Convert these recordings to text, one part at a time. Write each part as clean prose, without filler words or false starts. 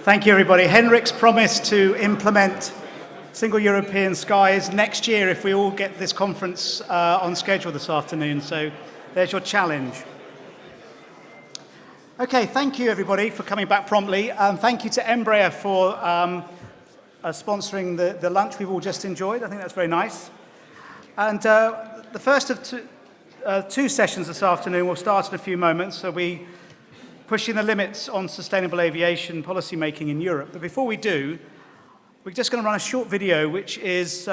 Thank you, everybody. Henrik's promised to implement single European skies next year if we all get this conference on schedule this afternoon. So there's your challenge. Okay, thank you, everybody, for coming back promptly. Thank you to Embraer for sponsoring the lunch we've all just enjoyed. I think that's very nice. And the first of two sessions this afternoon will start in a few moments. So we pushing the limits on sustainable aviation policy making in Europe. But before we do, we're just going to run a short video which is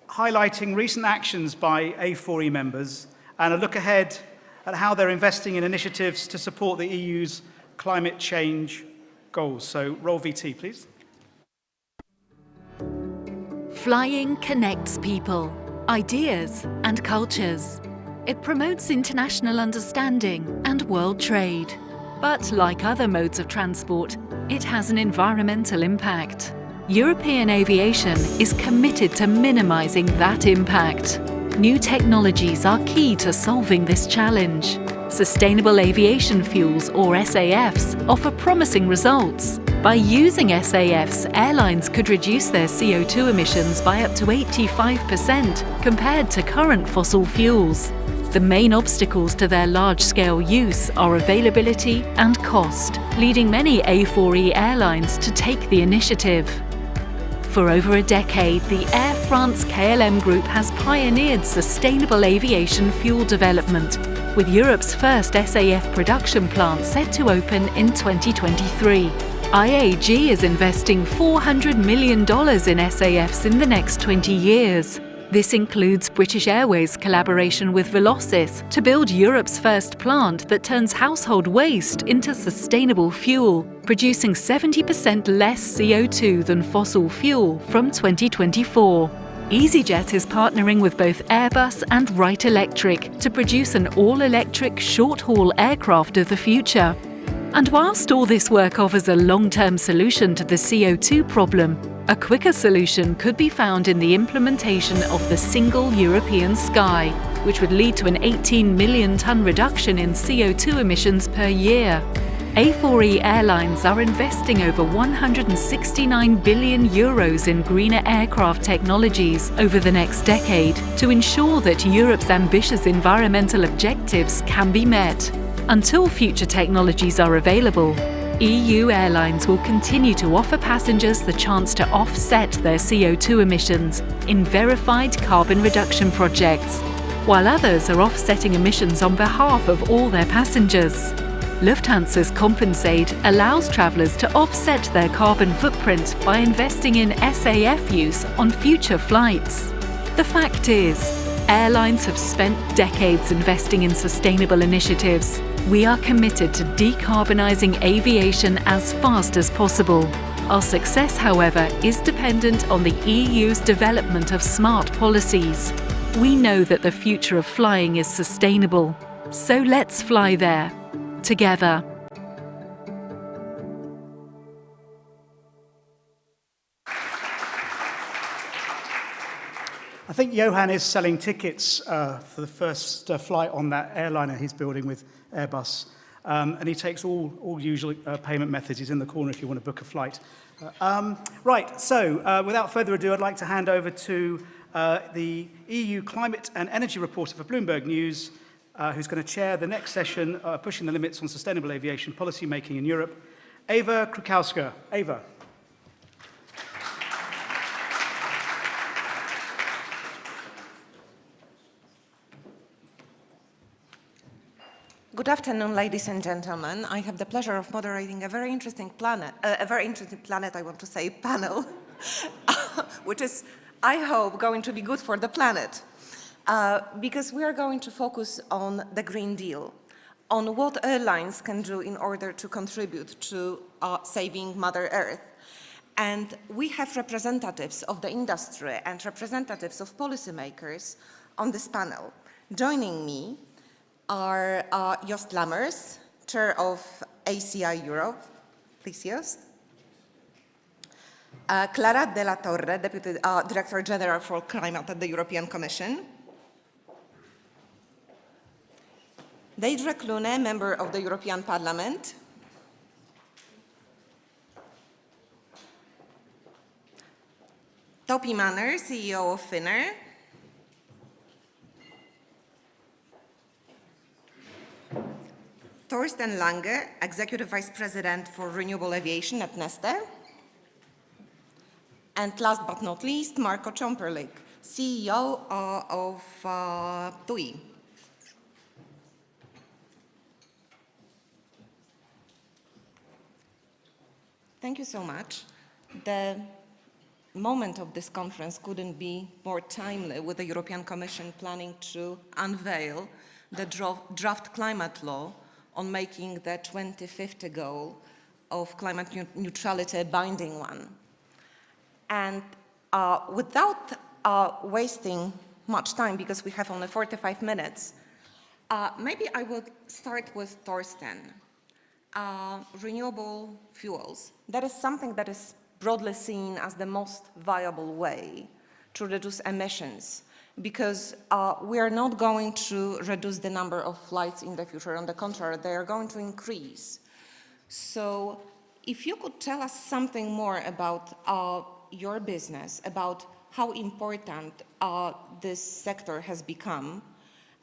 highlighting recent actions by A4E members and a look ahead at how they're investing in initiatives to support the EU's climate change goals. So roll VT, please. Flying connects people, ideas and cultures. It promotes international understanding and world trade. But like other modes of transport, it has an environmental impact. European aviation is committed to minimizing that impact. New technologies are key to solving this challenge. Sustainable aviation fuels, or SAFs, offer promising results. By using SAFs, airlines could reduce their CO2 emissions by up to 85% compared to current fossil fuels. The main obstacles to their large-scale use are availability and cost, leading many A4E airlines to take the initiative. For over a decade, the Air France-KLM Group has pioneered sustainable aviation fuel development, with Europe's first SAF production plant set to open in 2023. IAG is investing $400 million in SAFs in the next 20 years. This includes British Airways' collaboration with Velocys to build Europe's first plant that turns household waste into sustainable fuel, producing 70% less CO2 than fossil fuel from 2024. EasyJet is partnering with both Airbus and Wright Electric to produce an all-electric short-haul aircraft of the future. And whilst all this work offers a long-term solution to the CO2 problem, a quicker solution could be found in the implementation of the Single European Sky, which would lead to an 18 million tonne reduction in CO2 emissions per year. A4E airlines are investing over €169 billion in greener aircraft technologies over the next decade to ensure that Europe's ambitious environmental objectives can be met. Until future technologies are available, EU airlines will continue to offer passengers the chance to offset their CO2 emissions in verified carbon reduction projects, while others are offsetting emissions on behalf of all their passengers. Lufthansa's Compensate allows travellers to offset their carbon footprint by investing in SAF use on future flights. The fact is, airlines have spent decades investing in sustainable initiatives. We are committed to decarbonising aviation as fast as possible. Our success, however, is dependent on the EU's development of smart policies. We know that the future of flying is sustainable, so let's fly there, together. I think Johan is selling tickets for the first flight on that airliner he's building with Airbus. And he takes all usual payment methods. He's in the corner if you want to book a flight. Right, so without further ado, I'd like to hand over to the EU Climate and Energy Reporter for Bloomberg News, who's going to chair the next session, Pushing the Limits on Sustainable Aviation Policy Making in Europe, Eva Krukowska. Eva. Good afternoon, ladies and gentlemen. I have the pleasure of moderating a very interesting panel, which is, I hope, going to be good for the planet, because we are going to focus on the Green Deal, on what airlines can do in order to contribute to saving Mother Earth. And we have representatives of the industry and representatives of policymakers on this panel. Joining me are Jost Lammers, Chair of ACI Europe. Please, Jost. Clara de la Torre, Deputy Director-General for Climate at the European Commission. Deirdre Clune, Member of the European Parliament. Topi, CEO of Finnair. Thorsten Lange, Executive Vice President for Renewable Aviation at NESTE. And last but not least, Ciomperlik, CEO of TUI. Thank you so much. The moment of this conference couldn't be more timely, with the European Commission planning to unveil the draft climate law on making the 2050 goal of climate neutrality a binding one. And without wasting much time, because we have only 45 minutes, maybe I will start with Thorsten. Renewable fuels. That is something that is broadly seen as the most viable way to reduce emissions, because we are not going to reduce the number of flights in the future. On the contrary, they are going to increase. So if you could tell us something more about your business, about how important this sector has become,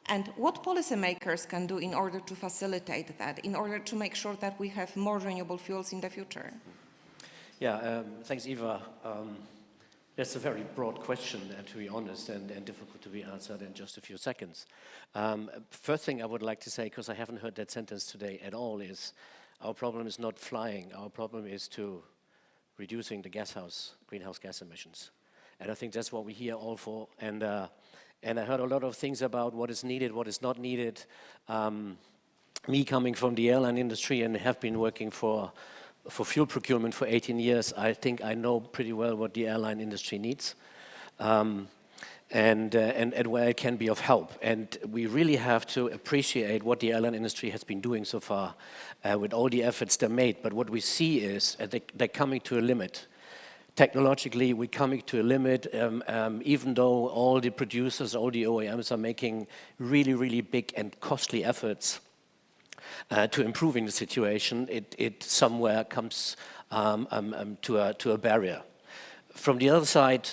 and what policymakers can do in order to facilitate that, in order to make sure that we have more renewable fuels in the future. Yeah, thanks, Eva. That's a very broad question, to be honest, and difficult to be answered in just a few seconds. First thing I would like to say, because I haven't heard that sentence today at all, is our problem is not flying. Our problem is to reducing the greenhouse gas emissions. And I think that's what we're here all for. And I heard a lot of things about what is needed, what is not needed. Me coming from the airline industry and have been working for fuel procurement for 18 years, I think I know pretty well what the airline industry needs and where it can be of help. And we really have to appreciate what the airline industry has been doing so far with all the efforts they made. But what we see is they're coming to a limit. Technologically, we're coming to a limit, even though all the producers, all the OEMs are making really, really big and costly efforts to improving the situation, it somewhere comes to a barrier. From the other side,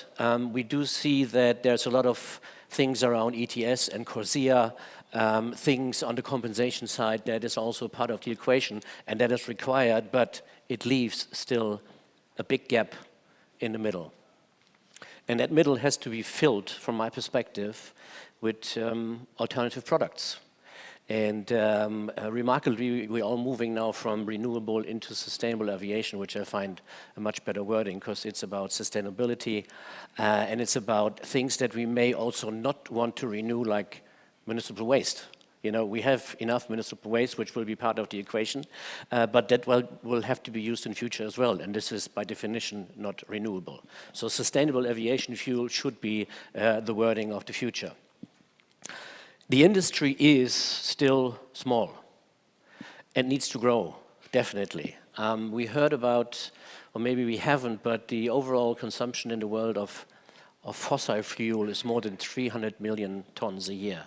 we do see that there's a lot of things around ETS and CORSIA, things on the compensation side that is also part of the equation, and that is required, but it leaves still a big gap in the middle. And that middle has to be filled, from my perspective, with alternative products. And remarkably, we're all moving now from renewable into sustainable aviation, which I find a much better wording, because it's about sustainability and it's about things that we may also not want to renew, like municipal waste. You know, we have enough municipal waste, which will be part of the equation, but that will have to be used in future as well, and this is by definition not renewable. So sustainable aviation fuel should be the wording of the future. The industry is still small and needs to grow, definitely. We heard about, or maybe we haven't, but the overall consumption in the world of fossil fuel is more than 300 million tons a year.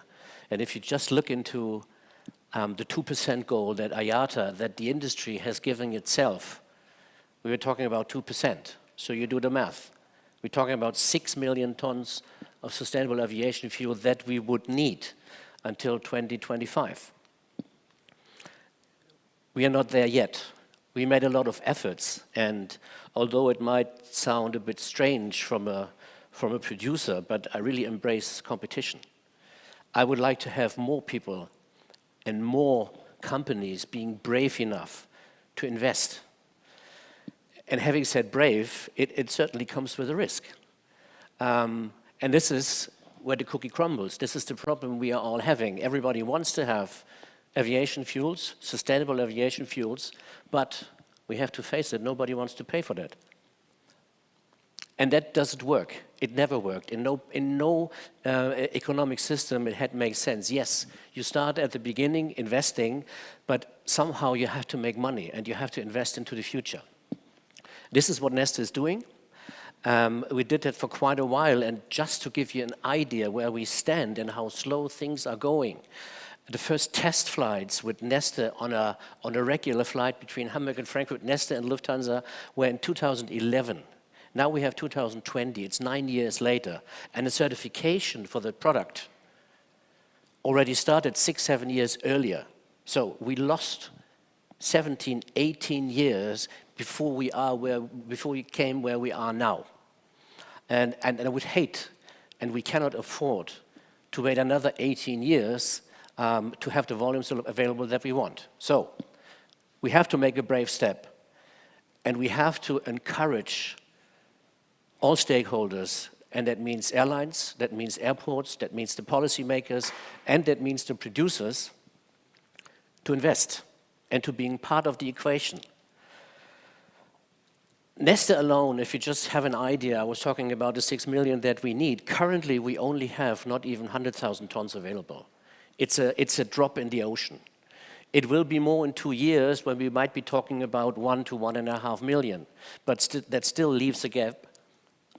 And if you just look into the 2% goal that IATA, that the industry has given itself, we were talking about 2%. So you do the math. We're talking about 6 million tons of sustainable aviation fuel that we would need until 2025. We are not there yet. We made a lot of efforts, and although it might sound a bit strange from a producer, but I really embrace competition. I would like to have more people and more companies being brave enough to invest. And having said brave, it certainly comes with a risk. And this is where the cookie crumbles. This is the problem we are all having. Everybody wants to have aviation fuels, sustainable aviation fuels, but we have to face it, nobody wants to pay for that. And that doesn't work. It never worked. In no economic system it makes sense. Yes, you start at the beginning investing, but somehow you have to make money and you have to invest into the future. This is what NESTE is doing. We did that for quite a while, and just to give you an idea where we stand and how slow things are going, the first test flights with NESTE on a regular flight between Hamburg and Frankfurt, NESTE and Lufthansa, were in 2011. Now we have 2020, it's 9 years later, and the certification for the product already started 6, 7 years earlier. So we lost 17, 18 years before we came where we are now. And I would hate, and we cannot afford to wait another 18 years to have the volumes available that we want. So we have to make a brave step, and we have to encourage all stakeholders, and that means airlines, that means airports, that means the policymakers, and that means the producers, to invest and to being part of the equation. NESTE alone, if you just have an idea, I was talking about the 6 million that we need. Currently, we only have not even 100,000 tons available. It's a drop in the ocean. It will be more in 2 years when we might be talking about 1 to 1.5 million. But that still leaves a gap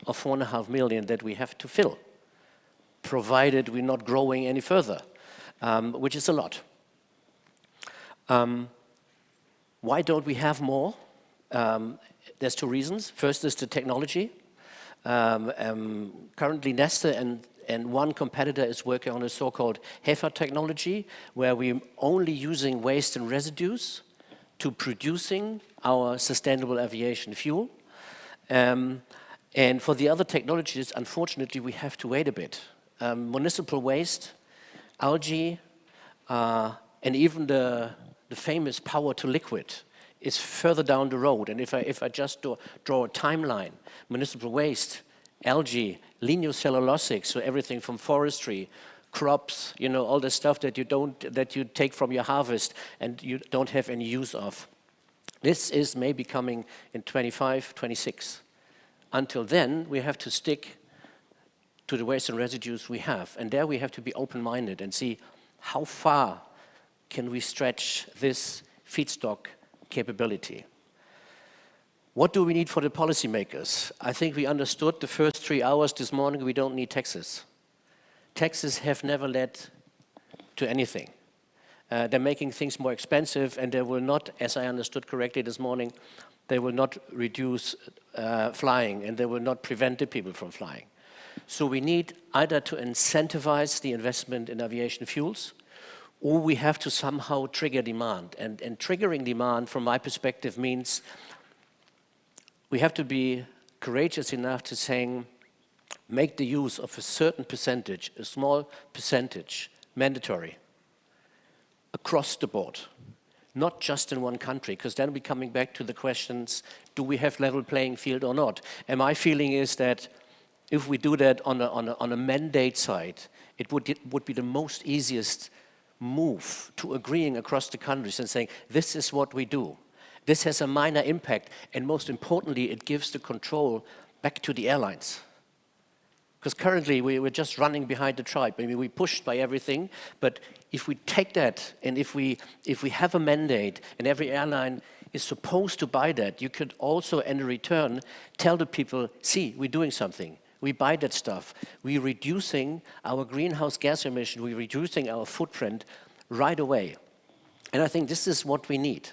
of 4.5 million that we have to fill, provided we're not growing any further, which is a lot. Why don't we have more? There's 2 reasons. First is the technology. Currently NESTE and one competitor is working on a so-called HEFA technology, where we're only using waste and residues to producing our sustainable aviation fuel. And for the other technologies, unfortunately, we have to wait a bit. Municipal waste, algae, and even the famous power to liquid is further down the road. And if I just draw a timeline, municipal waste, algae, lignocellulosics, so everything from forestry, crops, you know, all the stuff that you take from your harvest and you don't have any use of. This is maybe coming in 25, 26. Until then, we have to stick to the waste and residues we have. And there we have to be open-minded and see how far can we stretch this feedstock capability. What do we need for the policymakers? I think we understood the first 3 hours this morning we don't need taxes. Taxes have never led to anything. They're making things more expensive, and they will not, as I understood correctly this morning, they will not reduce flying, and they will not prevent the people from flying. So we need either to incentivize the investment in aviation fuels, or we have to somehow trigger demand. And triggering demand, from my perspective, means we have to be courageous enough to saying, make the use of a certain percentage, a small percentage, mandatory across the board, not just in one country, because then we're coming back to the questions, do we have level playing field or not? And my feeling is that if we do that on a mandate side, it would be the most easiest move to agreeing across the countries and saying, this is what we do. This has a minor impact, and most importantly, it gives the control back to the airlines. Because currently, we're just running behind the tribe. I mean, we're pushed by everything, but if we take that, and if we have a mandate, and every airline is supposed to buy that, you could also, in return, tell the people, see, we're doing something. We buy that stuff. We're reducing our greenhouse gas emission. We're reducing our footprint right away. And I think this is what we need.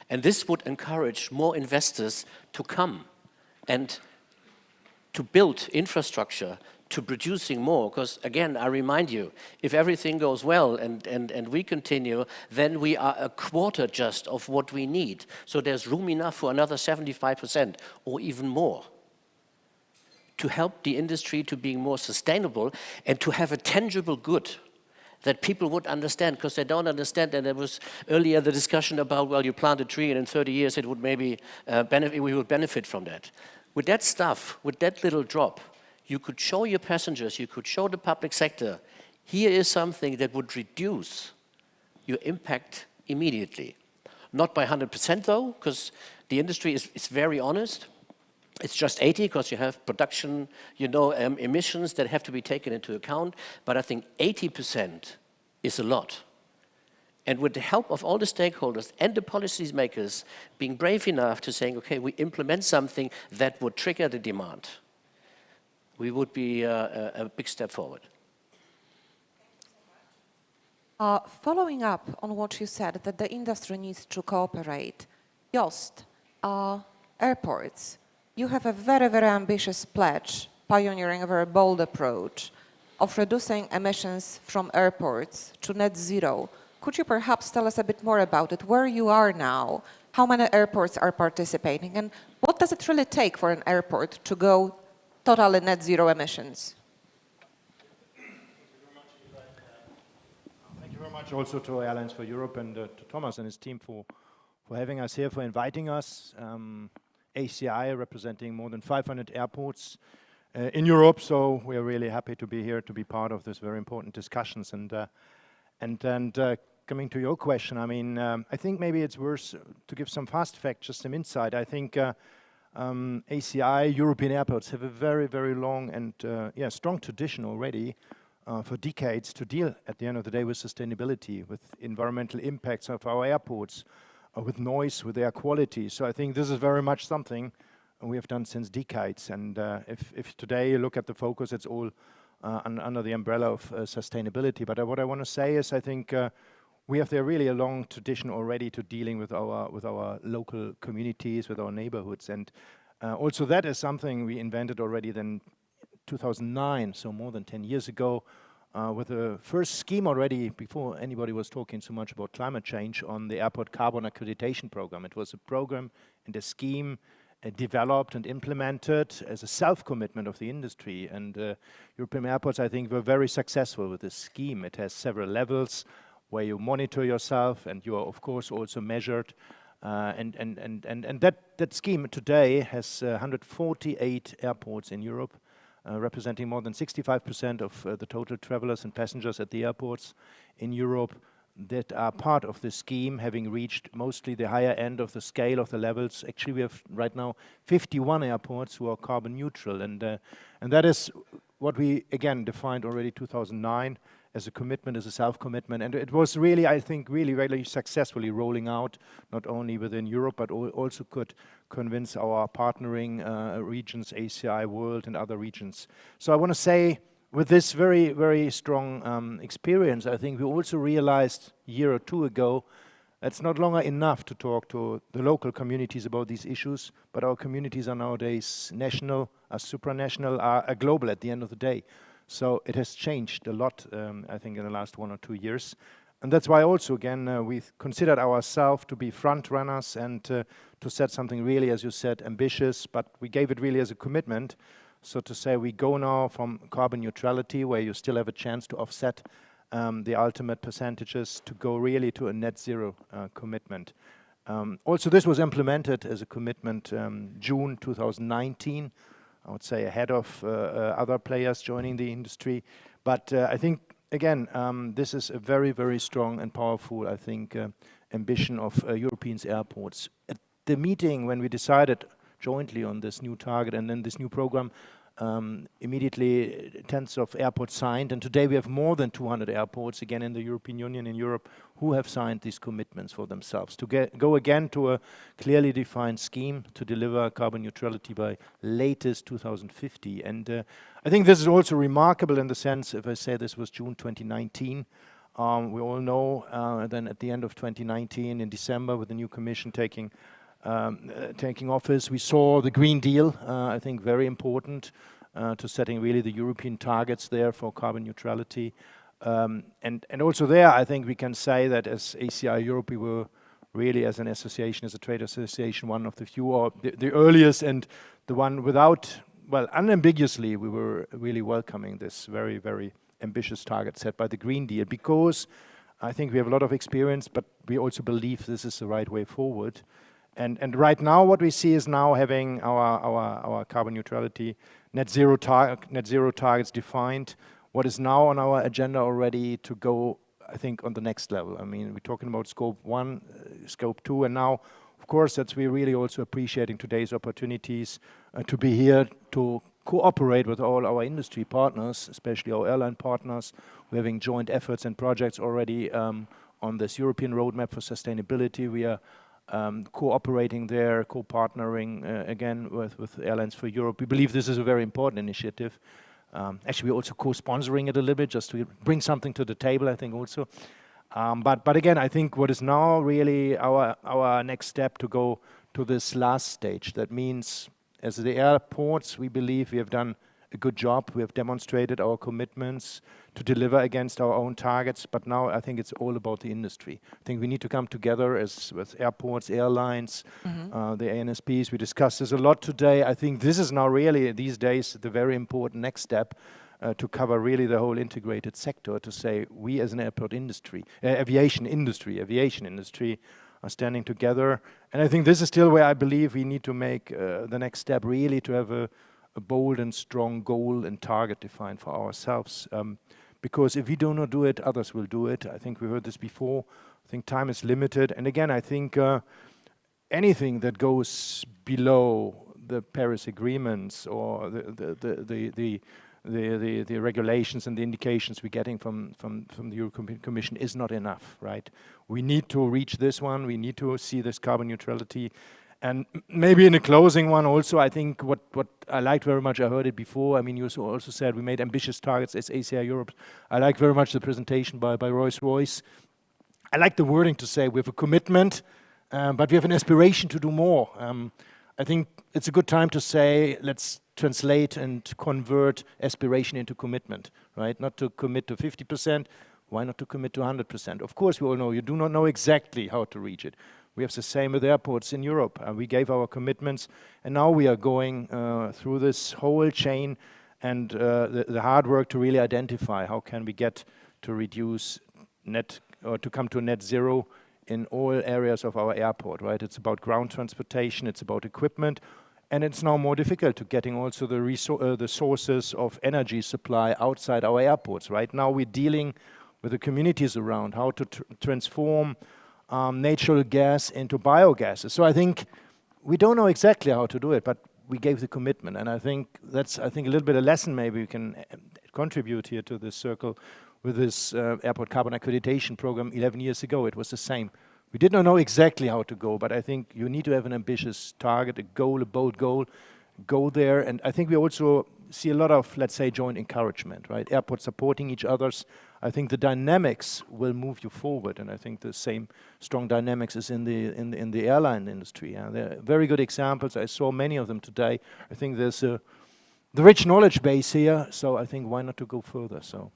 And this would encourage more investors to come and to build infrastructure, to producing more. Because again, I remind you, if everything goes well and we continue, then we are a quarter just of what we need. So there's room enough for another 75% or even more, to help the industry to be more sustainable and to have a tangible good that people would understand, because they don't understand. And there was earlier the discussion about, well, you plant a tree and in 30 years it would maybe we would benefit from that. With that stuff, with that little drop, you could show your passengers, you could show the public sector, here is something that would reduce your impact immediately. Not by 100% though, because the industry is very honest. It's just 80 because you have production, emissions that have to be taken into account. But I think 80% is a lot. And with the help of all the stakeholders and the policymakers being brave enough to saying, okay, we implement something that would trigger the demand, we would be a big step forward. Following up on what you said, that the industry needs to cooperate, Jost, airports, you have a very, very ambitious pledge, pioneering a very bold approach of reducing emissions from airports to net zero. Could you perhaps tell us a bit more about it, where you are now, how many airports are participating, and what does it really take for an airport to go totally net zero emissions? Thank you very much also to Airlines for Europe and to Thomas and his team for having us here, for inviting us. ACI representing more than 500 airports in Europe, so we are really happy to be here to be part of this very important discussions. And coming to your question, I mean, I think maybe it's worth to give some fast facts, just some insight. I think ACI, European airports, have a very, very long and strong tradition already for decades to deal, at the end of the day, with sustainability, with environmental impacts of our airports, with noise, with air quality. So I think this is very much something we have done since decades. And if today you look at the focus, it's all under the umbrella of sustainability. But what I want to say is, I think we have there really a long tradition already to dealing with our local communities, with our neighborhoods. And also that is something we invented already then 2009, so more than 10 years ago, with the first scheme already, before anybody was talking so much about climate change, on the airport carbon accreditation program. It was a program and a scheme developed and implemented as a self-commitment of the industry. And European airports, I think, were very successful with this scheme. It has several levels where you monitor yourself and you are, of course, also measured. And that scheme today has 148 airports in Europe, representing more than 65% of the total travelers and passengers at the airports in Europe that are part of the scheme, having reached mostly the higher end of the scale of the levels. Actually, we have right now 51 airports who are carbon neutral, and that is what we again defined already 2009 as a commitment, as a self-commitment, and it was really, I think, really successfully rolling out, not only within Europe, but also could convince our partnering regions, ACI, World, and other regions. So I want to say, with this very, very strong experience, I think we also realized a year or two ago it's not longer enough to talk to the local communities about these issues, but our communities are nowadays national, are supranational, are global at the end of the day. So it has changed a lot, I think, in the last 1 or 2 years. And that's why also, again, we've considered ourselves to be front runners and to set something really, as you said, ambitious, but we gave it really as a commitment. So to say we go now from carbon neutrality, where you still have a chance to offset the ultimate percentages, to go really to a net zero commitment. Also, this was implemented as a commitment June 2019, I would say ahead of other players joining the industry. But I think, again, this is a very, very strong and powerful, I think, ambition of European airports. At the meeting, when we decided jointly on this new target and then this new program, immediately tens of airports signed, and today we have more than 200 airports, again, in the European Union, in Europe, who have signed these commitments for themselves to go again to a clearly defined scheme to deliver carbon neutrality by latest 2050. And I think this is also remarkable in the sense, if I say this was June 2019, we all know then at the end of 2019, in December, with the new commission taking office, we saw the Green Deal, I think very important to setting really the European targets there for carbon neutrality. And also there, I think we can say that as ACI Europe, we were really, as an association, as a trade association, one of the few, or the earliest, and the one without, well, unambiguously, we were really welcoming this very, very ambitious target set by the Green Deal, because I think we have a lot of experience, but we also believe this is the right way forward. And right now, what we see is now having our carbon neutrality, net zero targets defined. What is now on our agenda already to go, I think, on the next level. I mean, we're talking about scope 1, scope 2, and now, of course, that's we're really also appreciating today's opportunities to be here to cooperate with all our industry partners, especially our airline partners. We're having joint efforts and projects already on this European roadmap for sustainability. We are cooperating there, co-partnering again with Airlines for Europe. We believe this is a very important initiative. Actually, we're also co-sponsoring it a little bit, just to bring something to the table, I think also. But again, I think what is now really our next step to go to this last stage. That means, as the airports, we believe we have done a good job. We have demonstrated our commitments to deliver against our own targets, but now I think it's all about the industry. I think we need to come together as with airports, airlines, the ANSPs. We discussed this a lot today. I think this is now really, these days, the very important next step to cover really the whole integrated sector, to say we as an airport industry, aviation industry are standing together. And I think this is still where I believe we need to make the next step, really to have a bold and strong goal and target defined for ourselves. Because if we do not do it, others will do it. I think we heard this before. I think time is limited. And again, I think anything that goes below the Paris agreements or the regulations and the indications we're getting from the European Commission is not enough, right? We need to reach this one. We need to see this carbon neutrality. And maybe in a closing one also, I think what I liked very much, I heard it before, I mean, you also said we made ambitious targets as ACI Europe. I like very much the presentation by Rolls-Royce. I like the wording to say we have a commitment, but we have an aspiration to do more. I think it's a good time to say, let's translate and convert aspiration into commitment, right? Not to commit to 50%, why not to commit to 100%? Of course, we all know you do not know exactly how to reach it. We have the same with airports in Europe. We gave our commitments, and now we are going through this whole chain and the hard work to really identify how can we get to reduce net, or to come to net zero in all areas of our airport, right? It's about ground transportation, it's about equipment, and it's now more difficult to getting also the sources of energy supply outside our airports. Right now we're dealing with the communities around how to transform natural gas into biogases. So I think we don't know exactly how to do it, but we gave the commitment. And I think that's, a little bit of lesson maybe we can contribute here to this circle with this airport carbon accreditation program 11 years ago. It was the same. We did not know exactly how to go, but I think you need to have an ambitious target, a goal, a bold goal, go there. And I think we also see a lot of, let's say, joint encouragement, right? Airports supporting each other's. I think the dynamics will move you forward, and I think the same strong dynamics is in the airline industry. There are very good examples. I saw many of them today. I think there's the rich knowledge base here, so I think why not to go further? So,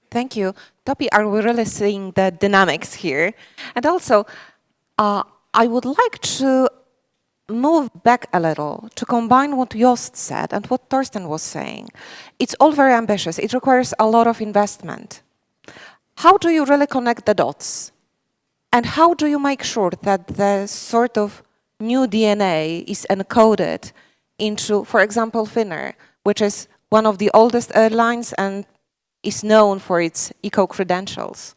thank you, Topi. Are we really seeing the dynamics here? And also, I would like to move back a little to combine what Jost said and what Thorsten was saying. It's all very ambitious. It requires a lot of investment. How do you really connect the dots? And how do you make sure that the sort of new DNA is encoded into, for example, Finnair, which is one of the oldest airlines and is known for its eco-credentials?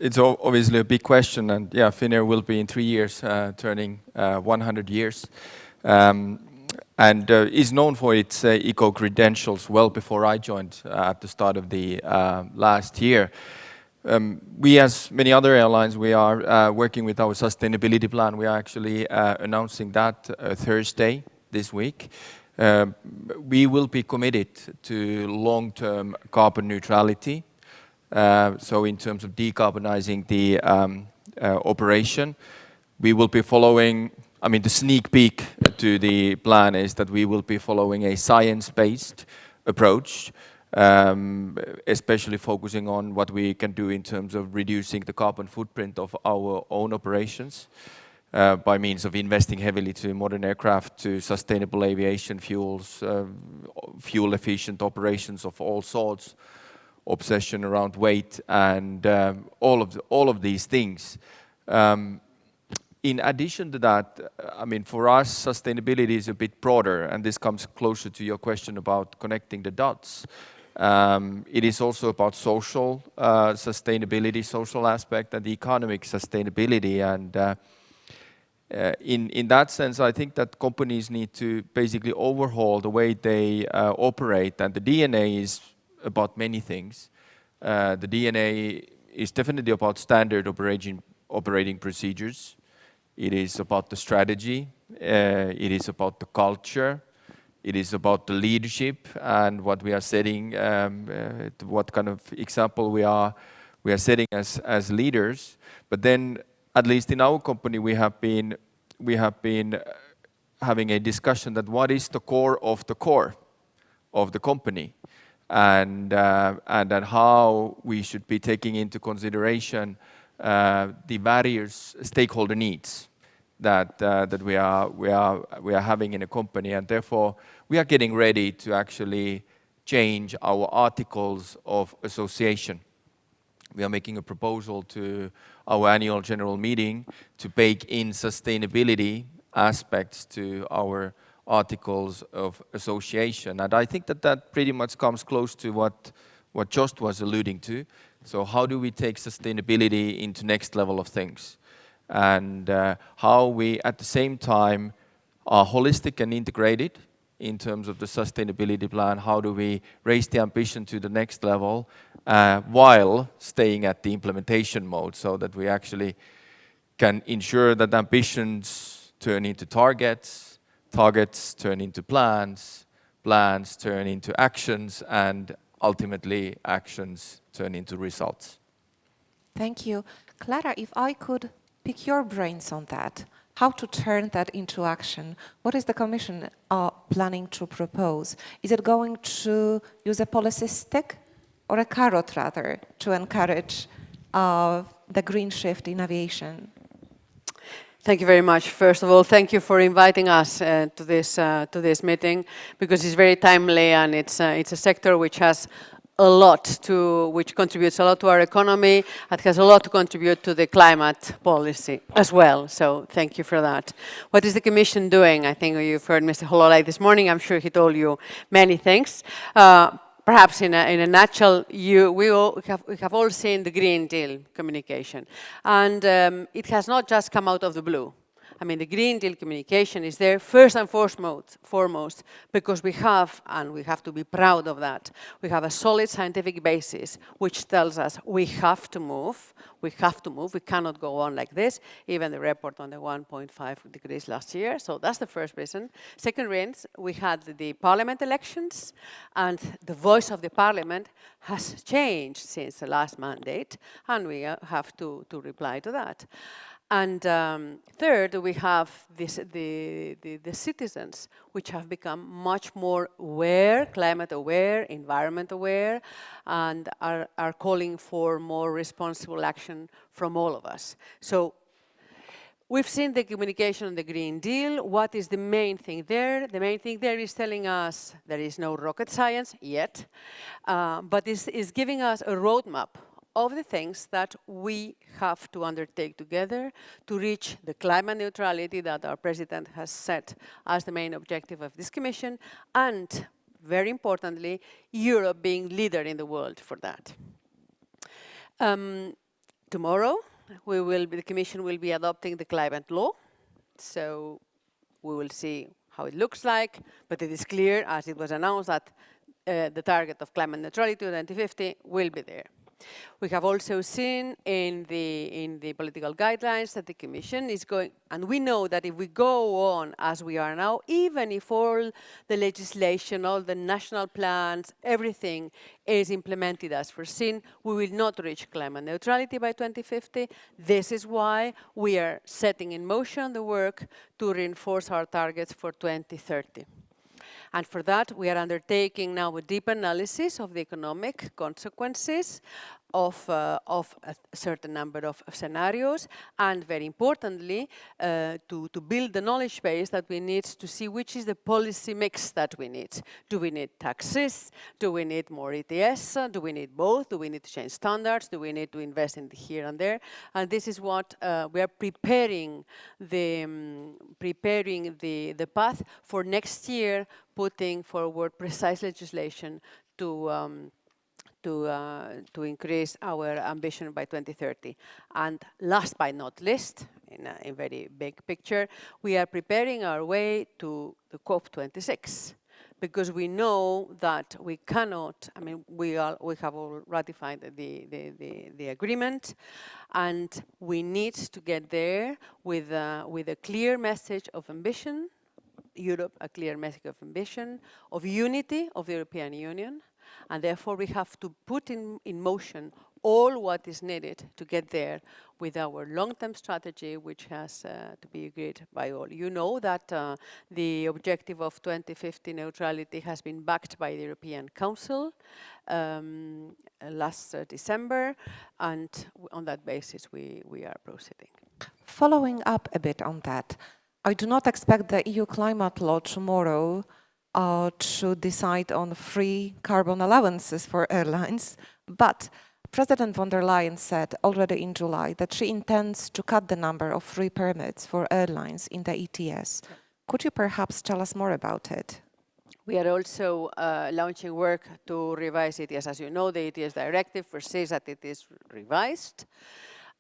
It's obviously a big question, and yeah, Finnair will be in 3 years turning 100 years. And is known for its eco-credentials well before I joined at the start of the last year. We, as many other airlines, we are working with our sustainability plan. We are actually announcing that Thursday this week. We will be committed to long-term carbon neutrality. So in terms of decarbonizing the operation, we will be following, I mean, the sneak peek to the plan is that we will be following a science-based approach, especially focusing on what we can do in terms of reducing the carbon footprint of our own operations by means of investing heavily to modern aircraft, to sustainable aviation fuels, fuel-efficient operations of all sorts, obsession around weight, and all of these things. In addition to that, I mean, for us, sustainability is a bit broader, and this comes closer to your question about connecting the dots. It is also about social sustainability, social aspect, and the economic sustainability. And in that sense, I think that companies need to basically overhaul the way they operate, and the DNA is about many things. The DNA is definitely about standard operating procedures. It is about the strategy. It is about the culture. It is about the leadership and what we are setting, what kind of example we are setting as leaders. But then, at least in our company, we have been having a discussion that what is the core of the company, and then how we should be taking into consideration the various stakeholder needs that we are having in a company, and therefore we are getting ready to actually change our articles of association. We are making a proposal to our annual general meeting to bake in sustainability aspects to our articles of association. And I think that pretty much comes close to what Jost was alluding to. So how do we take sustainability into next level of things? And how we, at the same time, are holistic and integrated in terms of the sustainability plan. How do we raise the ambition to the next level while staying at the implementation mode, so that we actually can ensure that ambitions turn into targets, targets turn into plans, plans turn into actions, and ultimately actions turn into results. Thank you. Clara, if I could pick your brains on that, how to turn that into action. What is the Commission planning to propose? Is it going to use a policy stick or a carrot, rather, to encourage the green shift in aviation? Thank you very much. First of all, thank you for inviting us to this meeting, because it's very timely, and it's a sector which has which contributes a lot to our economy, and has a lot to contribute to the climate policy as well. So thank you for that. What is the Commission doing? I think you've heard Mr. Hololai this morning. I'm sure he told you many things. Perhaps in a nutshell, we have all seen the Green Deal communication, and it has not just come out of the blue. I mean, the Green Deal communication is there first and foremost because we have, and we have to be proud of that, we have a solid scientific basis which tells us we have to move, we cannot go on like this, even the report on the 1.5 degrees last year. So that's the first reason. Second reason, we had the parliament elections, and the voice of the parliament has changed since the last mandate, and we have to reply to that. And third, we have the citizens, which have become much more aware, climate aware, environment aware, and are calling for more responsible action from all of us. So we've seen the communication on the Green Deal. What is the main thing there? The main thing there is telling us there is no rocket science yet, but is giving us a roadmap of the things that we have to undertake together to reach the climate neutrality that our President has set as the main objective of this Commission, and, very importantly, Europe being leader in the world for that. Tomorrow, the Commission will be adopting the climate law, so we will see how it looks like, but it is clear, as it was announced, that the target of climate neutrality to 2050 will be there. We have also seen in the political guidelines that the Commission is going, and we know that if we go on as we are now, even if all the legislation, all the national plans, everything is implemented as foreseen, we will not reach climate neutrality by 2050. This is why we are setting in motion the work to reinforce our targets for 2030. And for that, we are undertaking now a deep analysis of the economic consequences of a certain number of scenarios, and very importantly, to build the knowledge base that we need to see which is the policy mix that we need. Do we need taxes? Do we need more ETS? Do we need both? Do we need to change standards? Do we need to invest in here and there? And this is what we are preparing the path for next year, putting forward precise legislation to increase our ambition by 2030. And last but not least, in a very big picture, we are preparing our way to the COP26, because we know that we cannot, I mean, we have all ratified the agreement, and we need to get there with a clear message of ambition, Europe, a clear message of ambition, of unity of the European Union, and therefore we have to put in motion all what is needed to get there with our long-term strategy, which has to be agreed by all. You know that the objective of 2050 neutrality has been backed by the European Council last December, and on that basis we are proceeding. Following up a bit on that, I do not expect the EU climate law tomorrow to decide on free carbon allowances for airlines, but President von der Leyen said already in July that she intends to cut the number of free permits for airlines in the ETS. Could you perhaps tell us more about it? We are also launching work to revise ETS. As you know, the ETS directive foresees that it is revised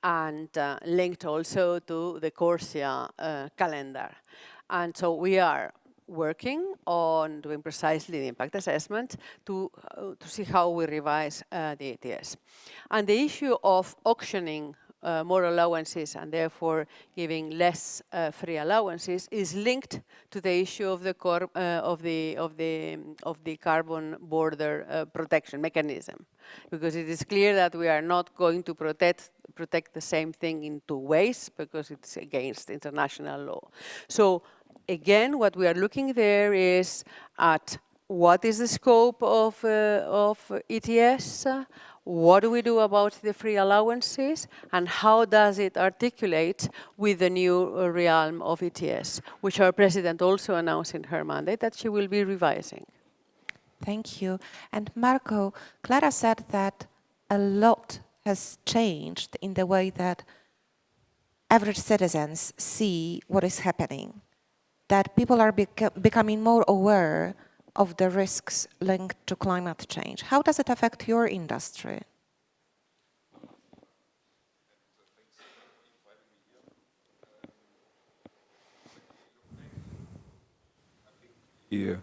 and linked also to the CORSIA calendar. And so we are working on doing precisely the impact assessment to see how we revise the ETS. And the issue of auctioning more allowances and therefore giving less free allowances is linked to the issue of the carbon border protection mechanism, because it is clear that we are not going to protect the same thing in two ways, because it's against international law. So again, what we are looking there is at what is the scope of ETS, what do we do about the free allowances, and how does it articulate with the new realm of ETS, which our president also announced in her mandate that she will be revising. Thank you. And Marco, Clara said that a lot has changed in the way that average citizens see what is happening, that people are becoming more aware of the risks linked to climate change. How does it affect your industry? Yeah.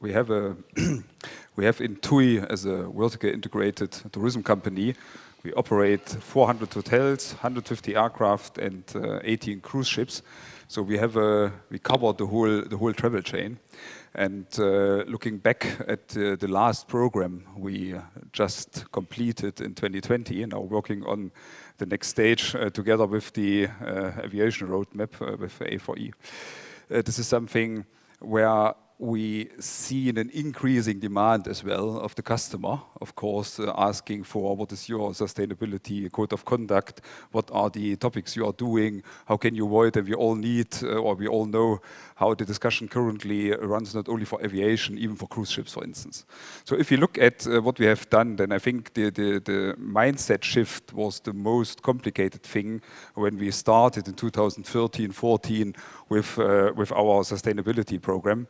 We have in TUI, as a vertically integrated tourism company, we operate 400 hotels, 150 aircraft, and 18 cruise ships. So we cover the whole travel chain. And looking back at the last program we just completed in 2020, and now working on the next stage together with the aviation roadmap with A4E. This is something where we see an increasing demand as well of the customer, of course, asking for what is your sustainability code of conduct, what are the topics you are doing, how can you avoid, and we all need, or we all know how the discussion currently runs not only for aviation, even for cruise ships, for instance. So if you look at what we have done, then I think the mindset shift was the most complicated thing when we started in 2013-14 with our sustainability program.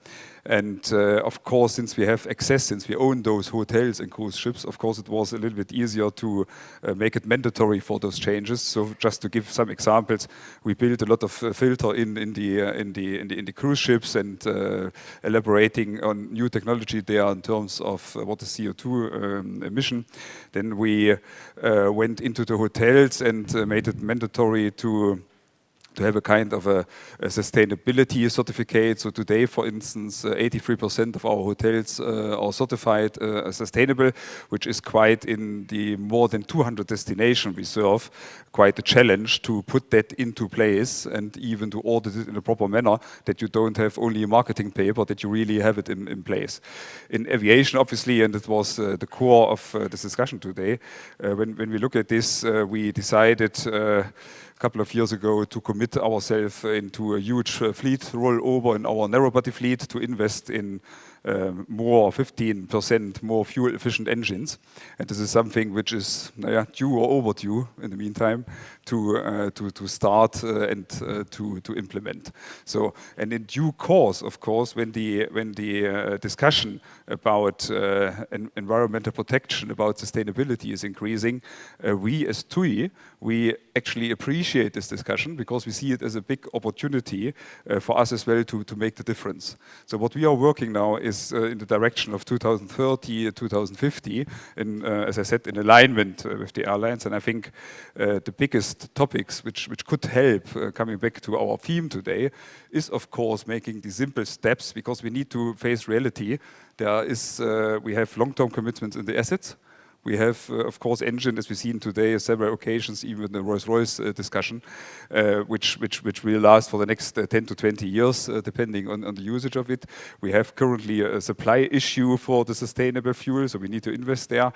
And of course, since we have access, since we own those hotels and cruise ships, of course, it was a little bit easier to make it mandatory for those changes. So just to give some examples, we built a lot of filter in the cruise ships and elaborating on new technology there in terms of what is CO2 emission. Then we went into the hotels and made it mandatory to have a kind of a sustainability certificate. So today, for instance, 83% of our hotels are certified sustainable, which is quite in the more than 200 destinations we serve, quite a challenge to put that into place and even to audit it in a proper manner, that you don't have only a marketing paper, that you really have it in place. In aviation, obviously, and it was the core of this discussion today, when we look at this, we decided a couple of years ago to commit ourselves into a huge fleet rollover in our narrow-body fleet to invest in 15% more fuel-efficient engines. And this is something which is due or overdue in the meantime to start and to implement. So, and in due course, of course, when the discussion about environmental protection, about sustainability is increasing, we as TUI, we actually appreciate this discussion because we see it as a big opportunity for us as well to make the difference. So what we are working now is in the direction of 2030, 2050, as I said, in alignment with the airlines. And I think the biggest topics which could help, coming back to our theme today, is of course making the simple steps, because we need to face reality. We have long-term commitments in the assets. We have, of course, engine, as we've seen today, several occasions, even the Rolls-Royce discussion, which will last for the next 10 to 20 years, depending on the usage of it. We have currently a supply issue for the sustainable fuel, so we need to invest there.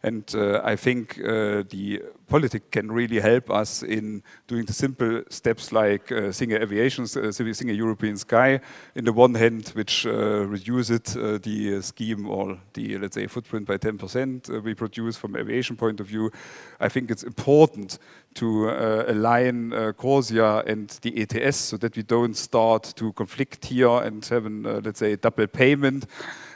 And I think the politics can really help us in doing the simple steps like single aviation, single European sky, in the one hand, which reduces the scheme or the, let's say, footprint by 10% we produce from aviation point of view. I think it's important to align CORSIA and the ETS so that we don't start to conflict here and have an, let's say, double payment.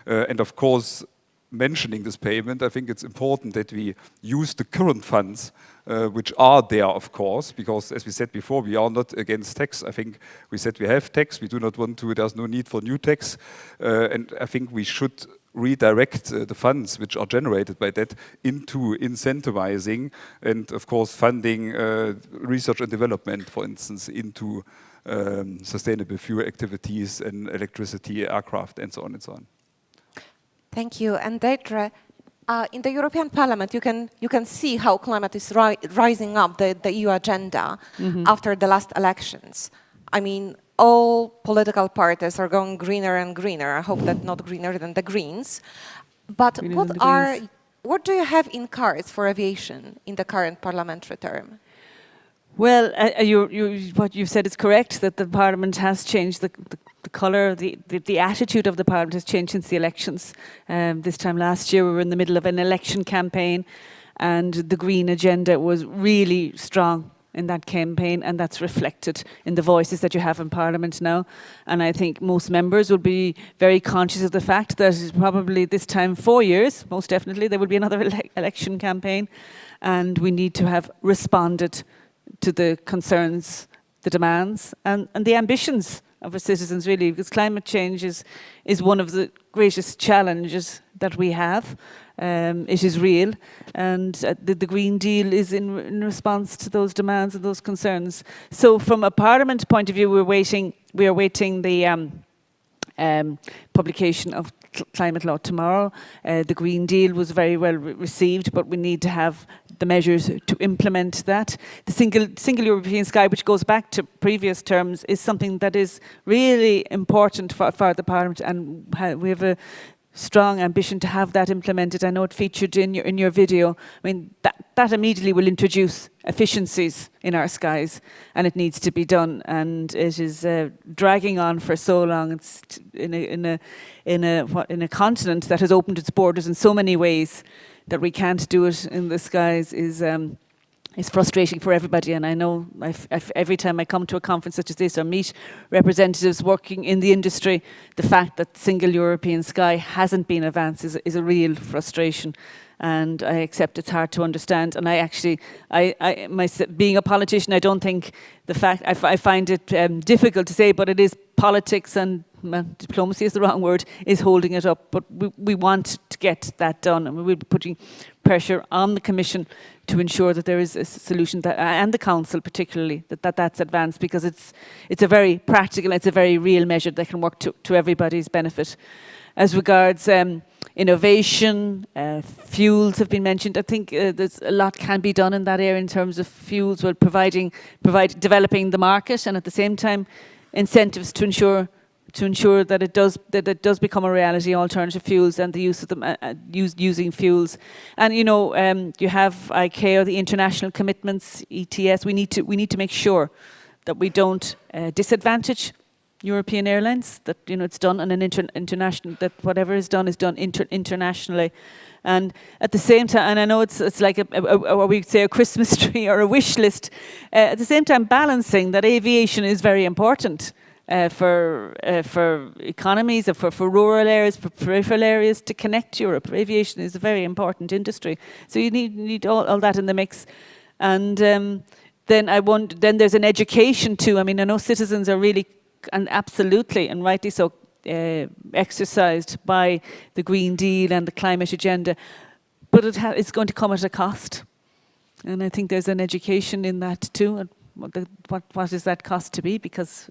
And of course, mentioning this payment, I think it's important that we use the current funds which are there, of course, because as we said before, we are not against tax. I think we said we have tax, we do not want to, there's no need for new tax. And I think we should redirect the funds which are generated by that into incentivizing and, of course, funding research and development, for instance, into sustainable fuel activities and electricity, aircraft, and so on and so on. Thank you. And Deirdre, in the European Parliament, you can see how climate is rising up the EU agenda after the last elections. I mean, all political parties are going greener and greener. I hope that not greener than the Greens. But what do you have in cards for aviation in the current parliamentary term? Well, what you've said is correct, that the Parliament has changed, the colour, the attitude of the Parliament has changed since the elections. This time last year we were in the middle of an election campaign and the Green agenda was really strong in that campaign, and that's reflected in the voices that you have in Parliament now. And I think most members will be very conscious of the fact that probably this time 4 years, most definitely, there will be another election campaign, and we need to have responded to the concerns, the demands, and the ambitions of our citizens, really, because climate change is one of the greatest challenges that we have. It is real, and the Green Deal is in response to those demands and those concerns. So from a Parliament point of view, we are waiting the publication of climate law tomorrow. The Green Deal was very well received, but we need to have the measures to implement that. The single European sky, which goes back to previous terms, is something that is really important for the Parliament, and we have a strong ambition to have that implemented. I know it featured in your video. I mean, that immediately will introduce efficiencies in our skies, and it needs to be done. And it is dragging on for so long. It's in a continent that has opened its borders in so many ways that we can't do it in the skies is frustrating for everybody. And I know every time I come to a conference such as this or meet representatives working in the industry, the fact that single European sky hasn't been advanced is a real frustration. And I accept it's hard to understand. And being a politician, I don't think the fact, I find it difficult to say, but it is politics, and diplomacy is the wrong word, is holding it up. But we want to get that done, and we will be putting pressure on the Commission to ensure that there is a solution, and the Council particularly, that's advanced, because it's a very practical, it's a very real measure that can work to everybody's benefit. As regards innovation, fuels have been mentioned. I think there's a lot can be done in that area in terms of fuels, well, developing the market, and at the same time incentives to ensure that it does become a reality, alternative fuels and the use of them, using fuels. And you have ICAO, the international commitments, ETS. We need to make sure that we don't disadvantage European airlines, that it's done on an international, that whatever is done internationally. And at the same time, and I know it's like we say a Christmas tree or a wish list, at the same time balancing that aviation is very important for economies, for rural areas, for peripheral areas, to connect Europe. Aviation is a very important industry. So you need all that in the mix. And then there's an education too. I mean, I know citizens are really, and absolutely, and rightly so, exercised by the Green Deal and the climate agenda, but it's going to come at a cost. And I think there's an education in that too. And what is that cost to be? Because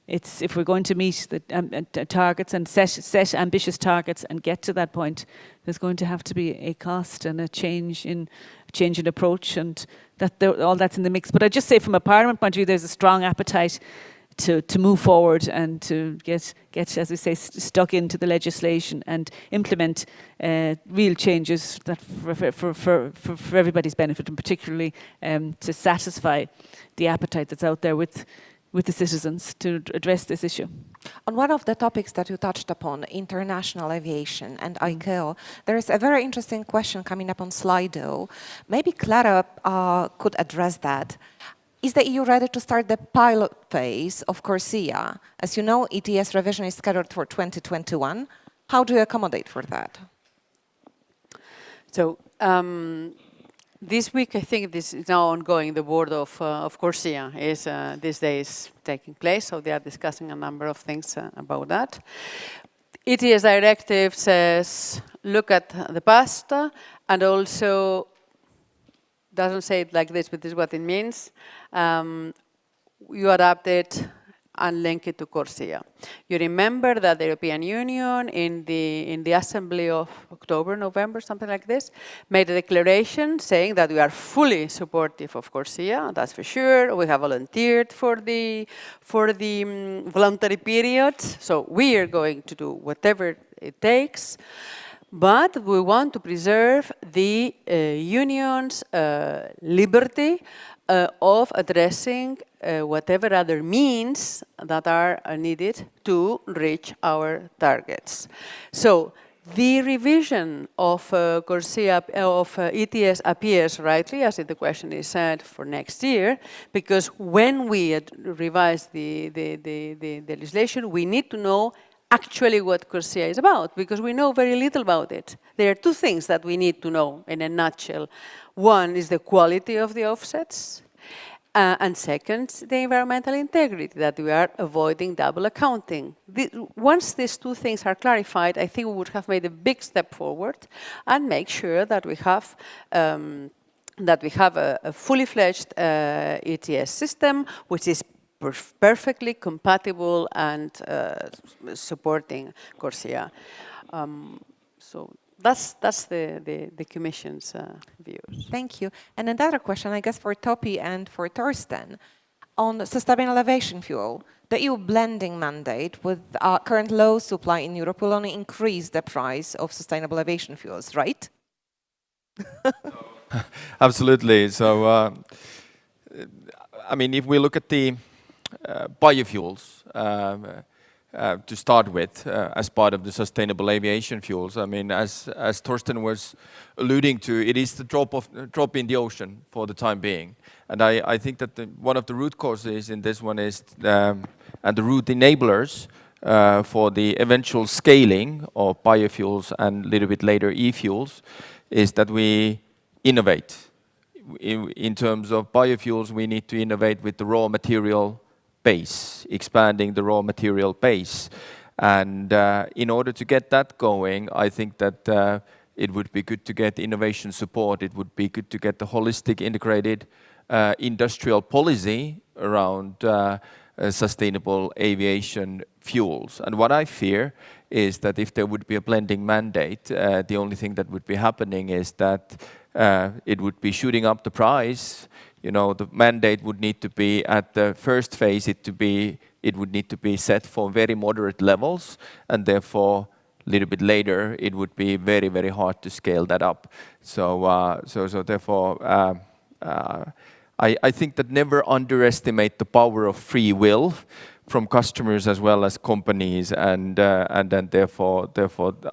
it's if we're going to meet the targets and set ambitious targets and get to that point, there's going to have to be a cost and a change in approach, and all that's in the mix. But I just say, from a Parliament point of view, there's a strong appetite to move forward and to get, as we say, stuck into the legislation and implement real changes that for everybody's benefit, and particularly to satisfy the appetite that's out there with the citizens to address this issue. On one of the topics that you touched upon, international aviation and ICAO, there is a very interesting question coming up on Slido. Maybe Clara could address that. Is the EU ready to start the pilot phase of CORSIA? As you know, ETS revision is scheduled for 2021. How do you accommodate for that? So, this week, I think this is now ongoing. The board of CORSIA is these days taking place, so they are discussing a number of things about that. ETS directive says, look at the past, and also doesn't say it like this, but this is what it means. You adapt it and link it to CORSIA. You remember that the European Union in the Assembly of October, November, something like this, made a declaration saying that we are fully supportive of CORSIA, that's for sure. We have volunteered for the voluntary period, so we are going to do whatever it takes. But we want to preserve the Union's liberty of addressing whatever other means that are needed to reach our targets. So the revision of CORSIA, of ETS appears rightly, as the question is said, for next year, because when we revise the legislation, we need to know actually what CORSIA is about, because we know very little about it. There are two things that we need to know in a nutshell. One is the quality of the offsets, and second, the environmental integrity, that we are avoiding double accounting. Once these two things are clarified, I think we would have made a big step forward and make sure that we have a fully fledged ETS system, which is perfectly compatible and supporting CORSIA. So that's the Commission's views. Thank you. And another question, I guess, for Topi and for Thorsten. On sustainable aviation fuel, the EU blending mandate with current low supply in Europe will only increase the price of sustainable aviation fuels, right? Absolutely. So, I mean, if we look at the biofuels to start with as part of the sustainable aviation fuels, I mean, as Thorsten was alluding to, it is the drop in the ocean for the time being. And I think that one of the root causes in this one is, and the root enablers for the eventual scaling of biofuels and a little bit later e-fuels, is that we innovate. In terms of biofuels, we need to innovate with the raw material base, expanding the raw material base. And in order to get that going, I think that it would be good to get innovation support. It would be good to get the holistic integrated industrial policy around sustainable aviation fuels. And what I fear is that if there would be a blending mandate, the only thing that would be happening is that it would be shooting up the price. You know, the mandate would need to be at the first phase, it would need to be set for very moderate levels, and therefore a little bit later it would be very, very hard to scale that up. So therefore I think that never underestimate the power of free will from customers as well as companies, and then therefore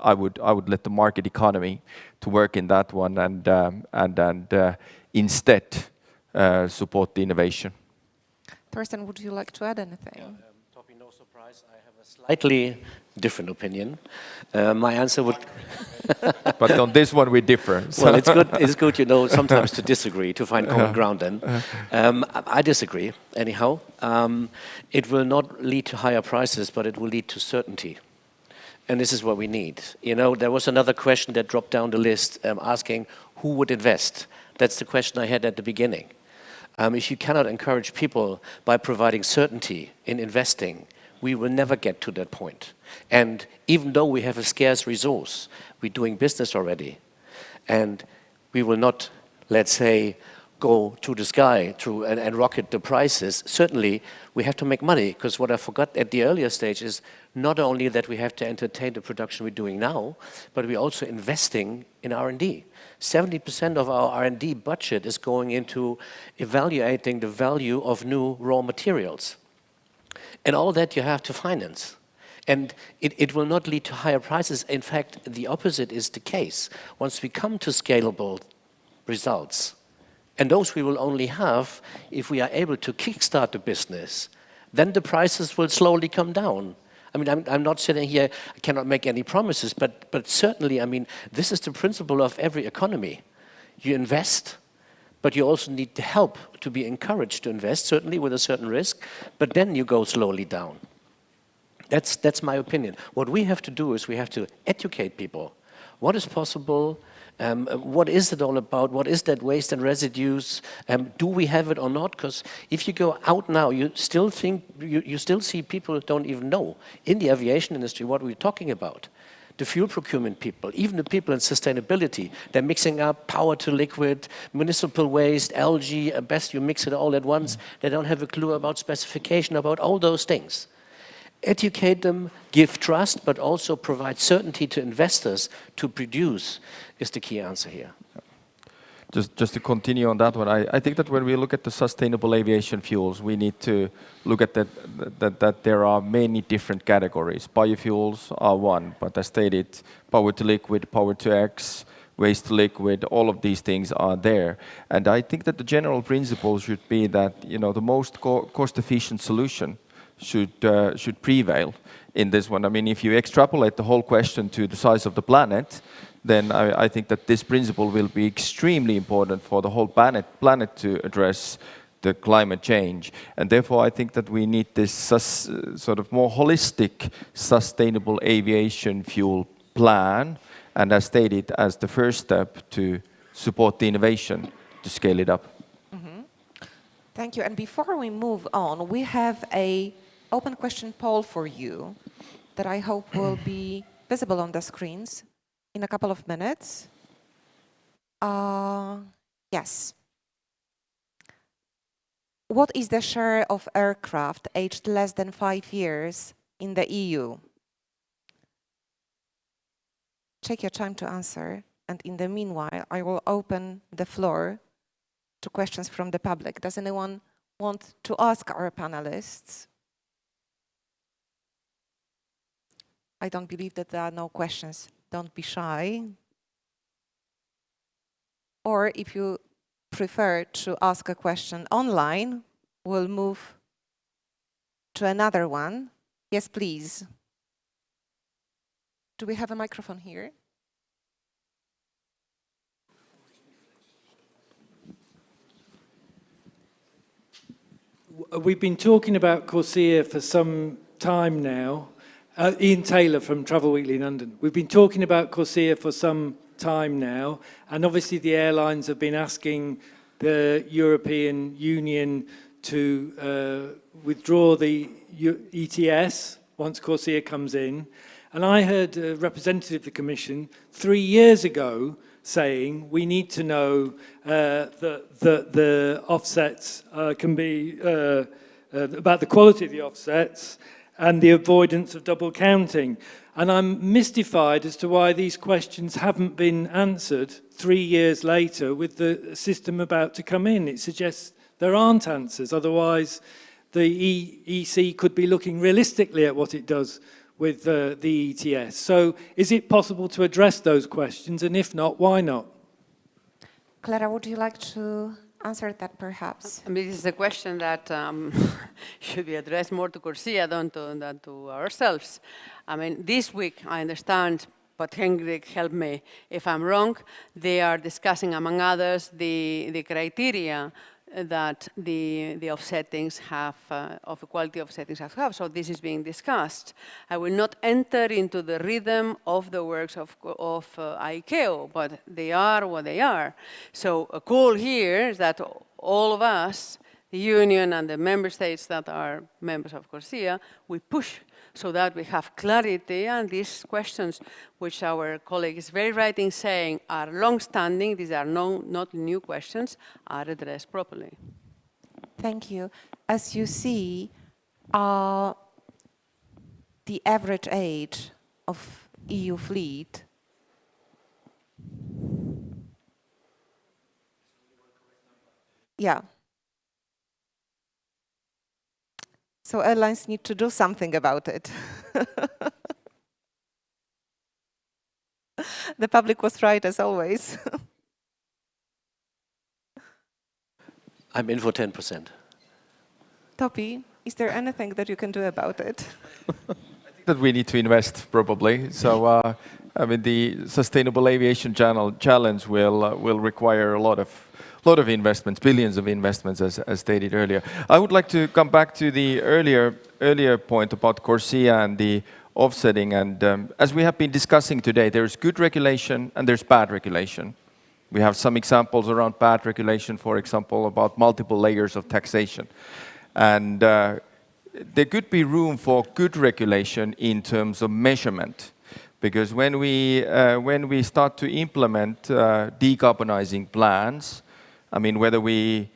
I would let the market economy to work in that one, and instead support the innovation. Thorsten, would you like to add anything? Topi, no surprise, I have a slightly different opinion. My answer would... But on this one we differ. So. Well, it's good, you know, sometimes to disagree, to find common ground then. I disagree, anyhow. It will not lead to higher prices, but it will lead to certainty. And this is what we need. You know, there was another question that dropped down the list asking who would invest. That's the question I had at the beginning. If you cannot encourage people by providing certainty in investing, we will never get to that point. And even though we have a scarce resource, we're doing business already. And we will not, let's say, go to the sky and rocket the prices. Certainly, we have to make money, because what I forgot at the earlier stage is not only that we have to entertain the production we're doing now, but we're also investing in R&D. 70% of our R&D budget is going into evaluating the value of new raw materials. And all that you have to finance. And it will not lead to higher prices. In fact, the opposite is the case. Once we come to scalable results, and those we will only have if we are able to kickstart the business, then the prices will slowly come down. I mean, I'm not sitting here, I cannot make any promises, but certainly, I mean, this is the principle of every economy. You invest, but you also need the help to be encouraged to invest, certainly with a certain risk, but then you go slowly down. That's my opinion. What we have to do is we have to educate people. What is possible? What is it all about? What is that waste and residues? Do we have it or not? Because if you go out now, you still see people who don't even know in the aviation industry what we're talking about. The fuel procurement people, even the people in sustainability, they're mixing up power to liquid, municipal waste, algae, at best you mix it all at once. They don't have a clue about specification, about all those things. Educate them, give trust, but also provide certainty to investors to produce is the key answer here. Just to continue on that one, I think that when we look at the sustainable aviation fuels, we need to look at that there are many different categories. Biofuels are one, but as stated, power to liquid, power to X, waste to liquid, all of these things are there. And I think that the general principle should be that, you know, the most cost-efficient solution should prevail in this one. I mean, if you extrapolate the whole question to the size of the planet, then I think that this principle will be extremely important for the whole planet to address the climate change. And therefore, I think that we need this sort of more holistic, sustainable aviation fuel plan, and as stated, as the first step to support the innovation to scale it up. Thank you. And before we move on, we have an open question poll for you that I hope will be visible on the screens in a couple of minutes. Yes. What is the share of aircraft aged less than 5 years in the EU? Take your time to answer. And in the meanwhile, I will open the floor to questions from the public. Does anyone want to ask our panelists? I don't believe that there are no questions. Don't be shy. Or if you prefer to ask a question online, we'll move to another one. Yes, please. Do we have a microphone here? We've been talking about Corsia for some time now. Ian Taylor from Travel Weekly London. We've been talking about Corsia for some time now, and obviously the airlines have been asking the European Union to withdraw the ETS once Corsia comes in. And I heard a representative of the Commission 3 years ago saying we need to know that the offsets can be, about the quality of the offsets and the avoidance of double counting. And I'm mystified as to why these questions haven't been answered 3 years later with the system about to come in. It suggests there aren't answers, otherwise the EC could be looking realistically at what it does with the ETS. So is it possible to address those questions, and if not, why not? Clara, would you like to answer that perhaps? I mean, this is a question that should be addressed more to Corsia than to ourselves. I mean, this week, I understand, but Henrik, help me if I'm wrong, they are discussing, among others, the criteria that the offsettings have, of equality offsettings have. So this is being discussed. I will not enter into the rhythm of the works of ICAO, but they are what they are. So a call here is that all of us union and the member states that are members of CORSIA, we push so that we have clarity, and these questions, which our colleague is very right in saying are long-standing, these are not new questions, are addressed properly. Thank you. As you see, the average age of EU fleet So airlines need to do something about it. The public was right, as always. I'm in for 10%. Topi, is there anything that you can do about it? That we need to invest, probably. So, I mean, the Sustainable Aviation Challenge will require a lot of investments, billions of investments, as stated earlier. I would like to come back to the earlier point about CORSIA and the offsetting. And as we have been discussing today, there's good regulation and there's bad regulation. We have some examples around bad regulation, for example, about multiple layers of taxation. And there could be room for good regulation in terms of measurement. Because when we start to implement decarbonizing plans, I mean, whether we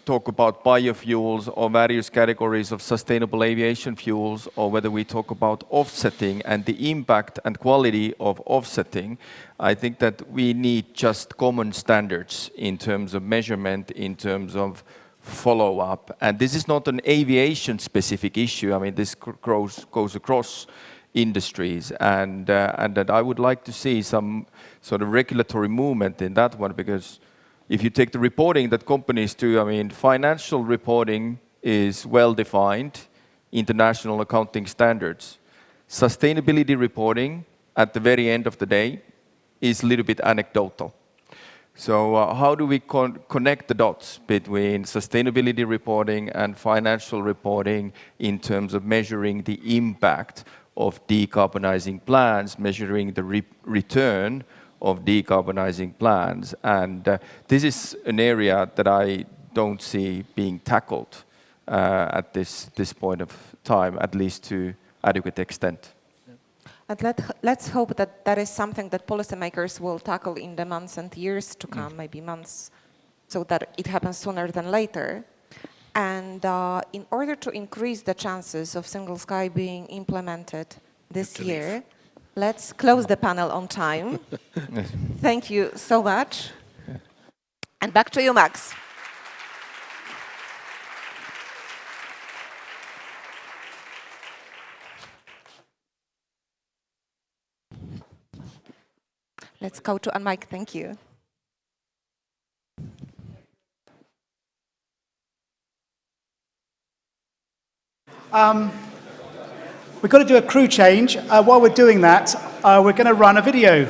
talk about biofuels or various categories of sustainable aviation fuels, or whether we talk about offsetting and the impact and quality of offsetting, I think that we need just common standards in terms of measurement, in terms of follow-up. And this is not an aviation-specific issue. I mean, this goes across industries, and that I would like to see some sort of regulatory movement in that one, because if you take the reporting that companies do, I mean, financial reporting is well defined, international accounting standards. Sustainability reporting, at the very end of the day, is a little bit anecdotal. So how do we connect the dots between sustainability reporting and financial reporting in terms of measuring the impact of decarbonizing plans, measuring the return of decarbonizing plans? And this is an area that I don't see being tackled at this point of time, at least to adequate extent. And let's hope that that is something that policymakers will tackle in the months and years to come, maybe months, so that it happens sooner than later. And in order to increase the chances of Single Sky being implemented this year, let's close the panel on time. Thank you so much. And back to you, Max. Let's go to Mike. Thank you. We've got to do a crew change. While we're doing that, we're going to run a video.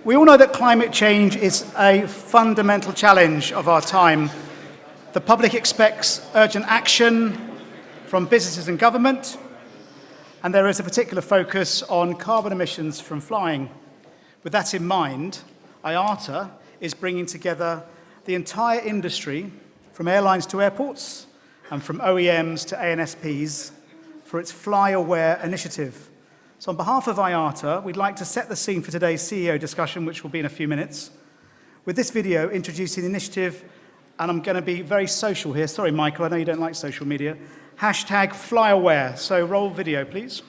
We all know that climate change is a fundamental challenge of our time. The public expects urgent action from businesses and government, and there is a particular focus on carbon emissions from flying. With that in mind, IATA is bringing together the entire industry, from airlines to airports, and from OEMs to ANSPs, for its Fly Aware initiative. So on behalf of IATA, we'd like to set the scene for today's CEO discussion, which will be in a few minutes, with this video introducing the initiative, and I'm going to be very social here. Sorry, Michael, I know you don't like social media. #FlyAware. So roll video, please.